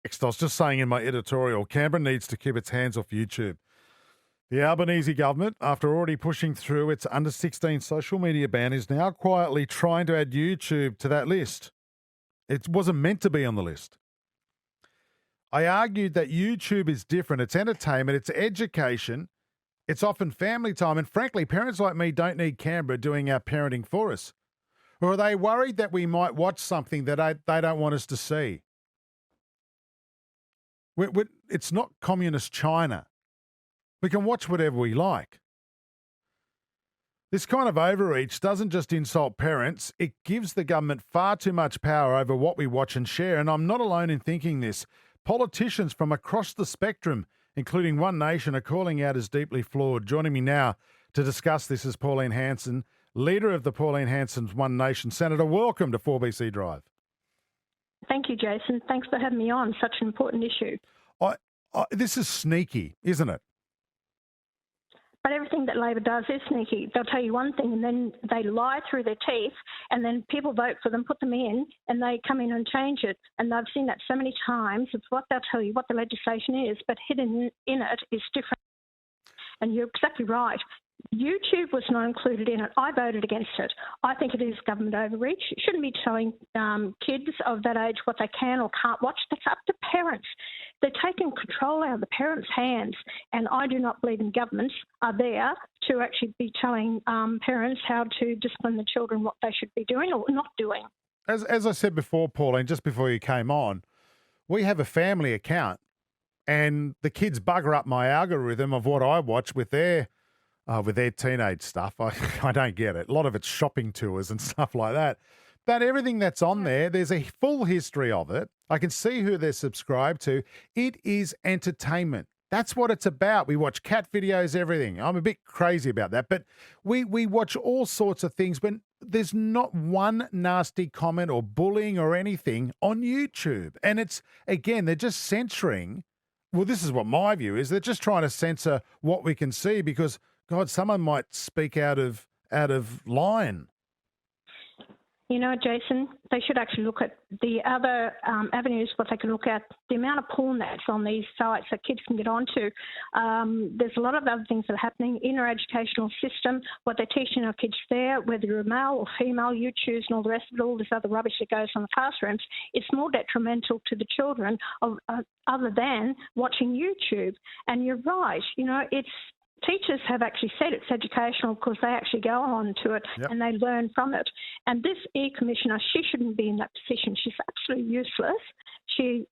I was just saying in my editorial, Canberra needs to keep its hands off YouTube. The Albanese government, after already pushing through its under-16 social media ban, is now quietly trying to add YouTube to that list. It wasn't meant to be on the list. I argued that YouTube is different. It's entertainment, it's education, it's often family time, and frankly, parents like me don't need Canberra doing our parenting for us. Or are they worried that we might watch something that they don't want us to see? It's not communist China. We can watch whatever we like. This kind of overreach doesn't just insult parents, it gives the government far too much power over what we watch and share, and I'm not alone in thinking this. Politicians from across the spectrum, including One Nation, are calling out as deeply flawed. Joining me now to discuss this is Pauline Hanson, leader of the Pauline Hanson's One Nation. Senator, welcome to 4BC Drive. Thank you, Jason. Thanks for having me on. Such an important issue. This is sneaky, isn't it? But everything that Labor does is sneaky. They'll tell you one thing and then they lie through their teeth, and then people vote for them, put them in, and they come in and change it. And I've seen that so many times. It's what they'll tell you, what the legislation is, but hidden in it is different. And you're exactly right. YouTube was not included in it. I voted against it. I think it is government overreach. You shouldn't be telling kids of that age what they can or can't watch. That's up to parents. They're taking control out of the parents' hands, and I do not believe in governments are there to actually be telling parents how to discipline the children, what they should be doing or not doing. As I said before, Pauline, just before you came on, we have a family account, and the kids bugger up my algorithm of what I watch with their teenage stuff. I don't get it. A lot of it's shopping tours and stuff like that. But everything that's on there, there's a full history of it. I can see who they're subscribed to. It is entertainment. That's what it's about. We watch cat videos, everything. I'm a bit crazy about that. But we watch all sorts of things, but there's not one nasty comment or bullying or anything on YouTube. And it's, again, they're just censoring. Well, this is what my view is. They're just trying to censor what we can see because, God, someone might speak out of line. You know, Jason, they should actually look at the other avenues, what they can look at, the amount of porn that's on these sites that kids can get onto. There's a lot of other things that are happening in our educational system, what they're teaching our kids there, whether you're a male or female, you choose, and all the rest of it, all this other rubbish that goes on in the classrooms. It's more detrimental to the children other than watching YouTube. And you're right, you know, teachers have actually said it's educational because they actually go on to it and they learn from it. And this e-commissioner, she shouldn't be in that position. She's absolutely useless. She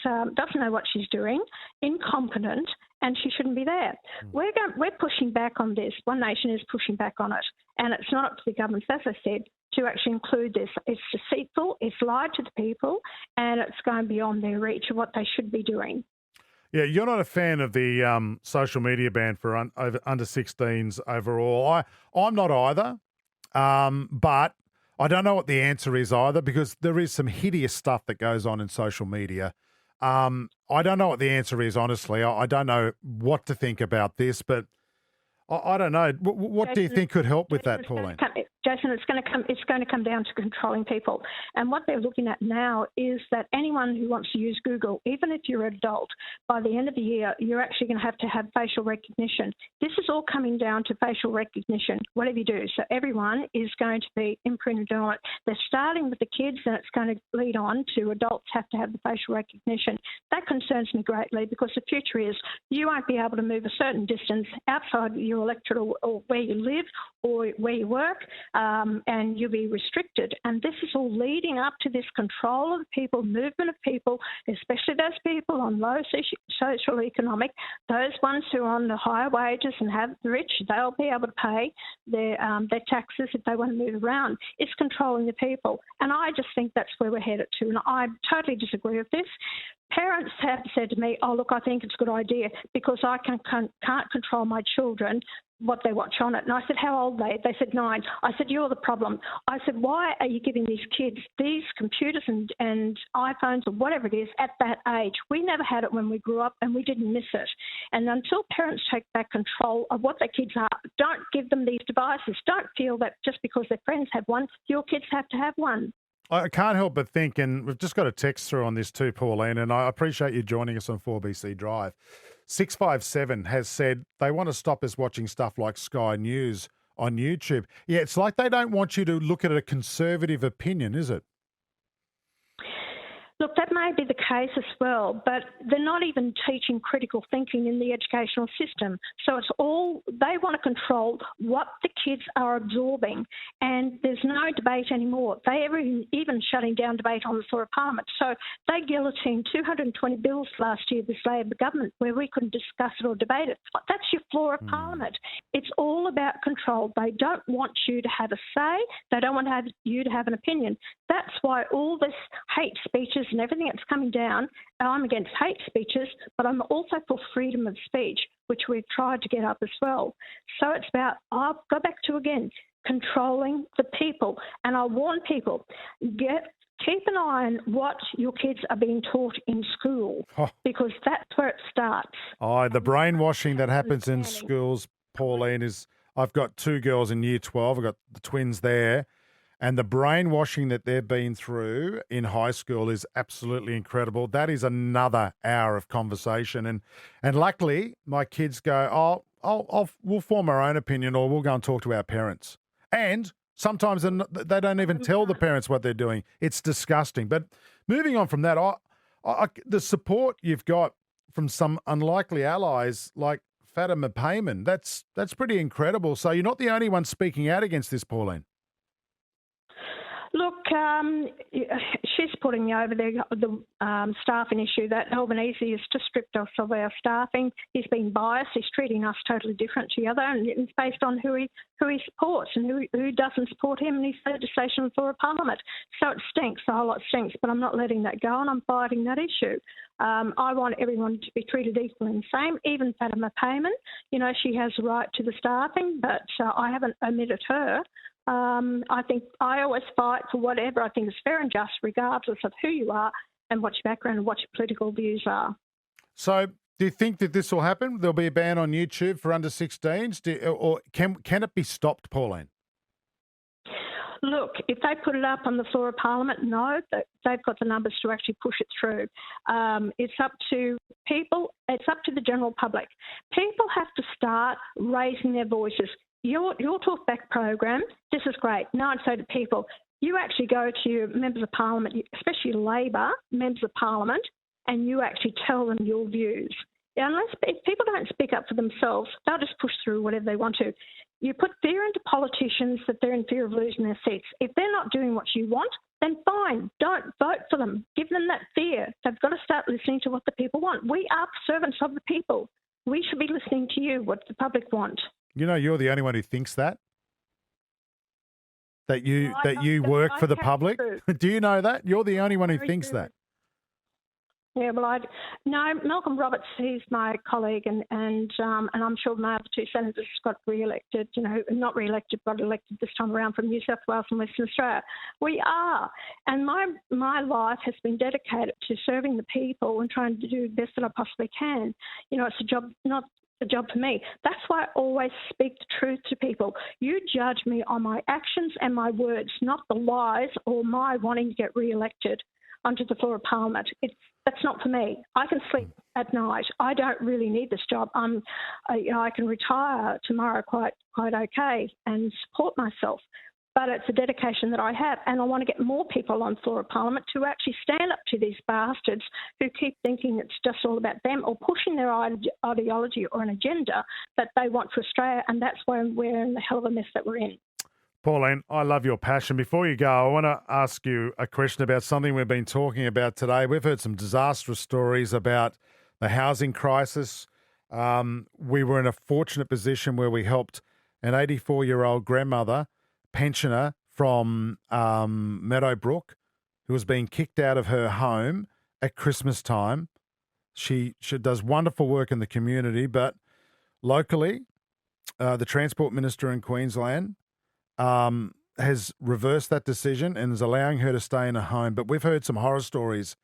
doesn't know what she's doing, incompetent, and she shouldn't be there. We're pushing back on this. One Nation is pushing back on it. And it's not up to the government, as I said, to actually include this. It's deceitful, it's lied to the people, and it's going beyond their reach of what they should be doing. Yeah, you're not a fan of the social media ban for under 16s overall. I'm not either, but I don't know what the answer is either because there is some hideous stuff that goes on in social media. I don't know what the answer is, honestly. I don't know what to think about this, but I don't know. What do you think could help with that, Pauline? Jason, it's going to come down to controlling people. And what they're looking at now is that anyone who wants to use Google, even if you're an adult, by the end of the year, you're actually going to have facial recognition. This is all coming down to facial recognition, whatever you do. So everyone is going to be imprinted on it. They're starting with the kids, and it's going to lead on to adults have to have the facial recognition. That concerns me greatly because the future is you won't be able to move a certain distance outside your electorate or where you live or where you work, and you'll be restricted. And this is all leading up to this control of the people, movement of people, especially those people on low social economic, those ones who are on the higher wages and have the rich, they'll be able to pay their taxes if they want to move around. It's controlling the people. And I just think that's where we're headed to. And I totally disagree with this. Parents have said to me, oh, look, I think it's a good idea because I can't control my children what they watch on it. And I said, how old are they? They said 9. I said, you're the problem. I said, why are you giving these kids these computers and iPhones or whatever it is at that age? We never had it when we grew up and we didn't miss it. And until parents take back control of what their kids are, don't give them these devices. Don't feel that just because their friends have one, your kids have to have one. I can't help but think, and we've just got a text through on this too, Pauline, and I appreciate you joining us on 4BC Drive. 657 has said they want to stop us watching stuff like Sky News on YouTube. Yeah, it's like they don't want you to look at a conservative opinion, is it? Look, that may be the case as well, but they're not even teaching critical thinking in the educational system. So it's all, they want to control what the kids are absorbing, and there's no debate anymore. They are even shutting down debate on the floor of Parliament. So they guillotined 220 bills last year, this Labor government, where we couldn't discuss it or debate it. That's your floor of Parliament. It's all about control. They don't want you to have a say. They don't want you to have an opinion. That's why all this hate speeches and everything that's coming down, I'm against hate speeches, but I'm also for freedom of speech, which we've tried to get up as well. So it's about, I'll go back to again, controlling the people. And I warn people, keep an eye on what your kids are being taught in school, because that's where it starts. Oh, the brainwashing that happens in schools, Pauline, is I've got two girls in year 12. I've got the twins there. And the brainwashing that they've been through in high school is absolutely incredible. That is another hour of conversation. And luckily, my kids go, we'll form our own opinion, or we'll go and talk to our parents. And sometimes they don't even tell the parents what they're doing. It's disgusting. But moving on from that, the support you've got from some unlikely allies like Fatima Payman, that's pretty incredible. So you're not the only one speaking out against this, Pauline. Look, she's putting over the staffing issue. That Albanese has just stripped us of our staffing. He's been biased. He's treating us totally different to the other, and it's based on who he supports and who doesn't support him in his legislation on the floor of Parliament. So it stinks. The whole lot stinks, but I'm not letting that go, and I'm fighting that issue. I want everyone to be treated equally and same, even Fatima Payman. You know, she has the right to the staffing, but I haven't omitted her. I think I always fight for whatever I think is fair and just, regardless of who you are and what your background and what your political views are. So do you think that this will happen? There'll be a ban on YouTube for under 16s? Or can it be stopped, Pauline? Look, if they put it up on the floor of Parliament, no, they've got the numbers to actually push it through. It's up to people. It's up to the general public. People have to start raising their voices. Your Talkback program, this is great. Now I'd say to people, you actually go to your members of Parliament, especially Labor members of Parliament, and you actually tell them your views. If people don't speak up for themselves, they'll just push through whatever they want to. You put fear into politicians that they're in fear of losing their seats. If they're not doing what you want, then fine, don't vote for them. Give them that fear. They've got to start listening to what the people want. We are servants of the people. We should be listening to you, what the public want. You know, you're the only one who thinks that you work for the public. Do you know that? You're the only one who thinks that. Yeah, well, Malcolm Roberts, he's my colleague, and I'm sure my other two senators got re-elected, not re-elected, but elected this time around from New South Wales and Western Australia. We are. And my life has been dedicated to serving the people and trying to do the best that I possibly can. It's a job, not a job for me. That's why I always speak the truth to people. You judge me on my actions and my words, not the lies or my wanting to get re-elected onto the floor of Parliament. That's not for me. I can sleep at night. I don't really need this job. I can retire tomorrow quite okay and support myself. But it's a dedication that I have, and I want to get more people on the floor of Parliament to actually stand up to these bastards who keep thinking it's just all about them or pushing their ideology or an agenda that they want for Australia, and that's why we're in the hell of a mess that we're in. Pauline, I love your passion. Before you go, I want to ask you a question about something we've been talking about today. We've heard some disastrous stories about the housing crisis. We were in a fortunate position where we helped an 84-year-old grandmother, pensioner from Meadowbrook, who was being kicked out of her home at Christmas time. She does wonderful work in the community, but locally, the Transport Minister in Queensland has reversed that decision and is allowing her to stay in a home. But we've heard some horror stories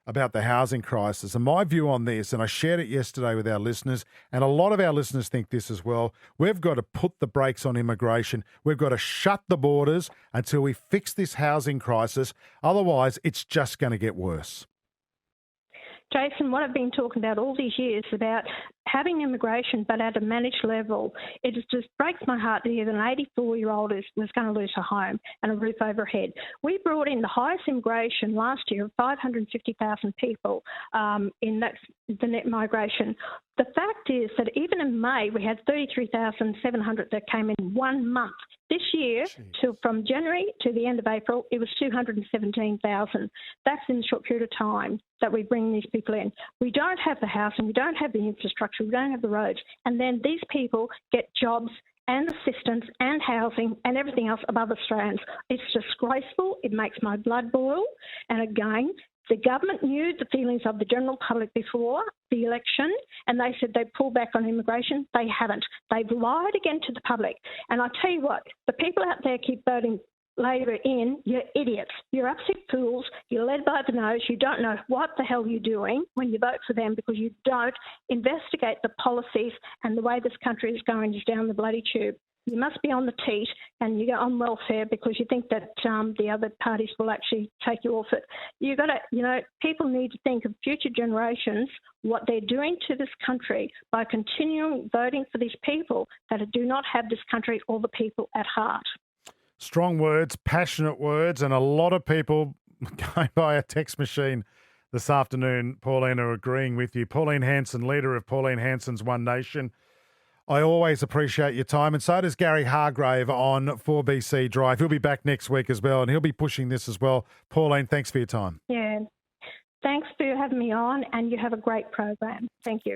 about the housing crisis. And my view on this, and I shared it yesterday with our listeners, and a lot of our listeners think this as well, we've got to put the brakes on immigration. We've got to shut the borders until we fix this housing crisis. Otherwise, it's just going to get worse. Jason, what I've been talking about all these years about having immigration but at a managed level, it just breaks my heart to hear that an 84-year-old was going to lose her home and a roof over her head. We brought in the highest immigration last year of 550,000 people in the net migration. The fact is that even in May, we had 33,700 that came in 1 month. This year, from January to the end of April, it was 217,000. That's in a short period of time that we bring these people in. We don't have the housing, we don't have the infrastructure, we don't have the roads, and then these people get jobs and assistance and housing and everything else above Australians. It's disgraceful. It makes my blood boil. And again, the government knew the feelings of the general public before the election, and they said they'd pull back on immigration. They haven't. They've lied again to the public. And I tell you what, the people out there keep voting Labor in, you're idiots. You're absolute fools. You're led by the nose. You don't know what the hell you're doing when you vote for them because you don't investigate the policies and the way this country is going is down the bloody tube. You must be on the teat and you go on welfare because you think that the other parties will actually take you off it. You've got to, people need to think of future generations, what they're doing to this country by continuing voting for these people that do not have this country or the people at heart. Strong words, passionate words, and a lot of people going by a text machine this afternoon, Pauline, are agreeing with you. Pauline Hanson, leader of Pauline Hanson's One Nation. I always appreciate your time, and so does Gary Hargrave on 4BC Drive. He'll be back next week as well, and he'll be pushing this as well. Pauline, thanks for your time. Yeah. Thanks for having me on, and you have a great program. Thank you.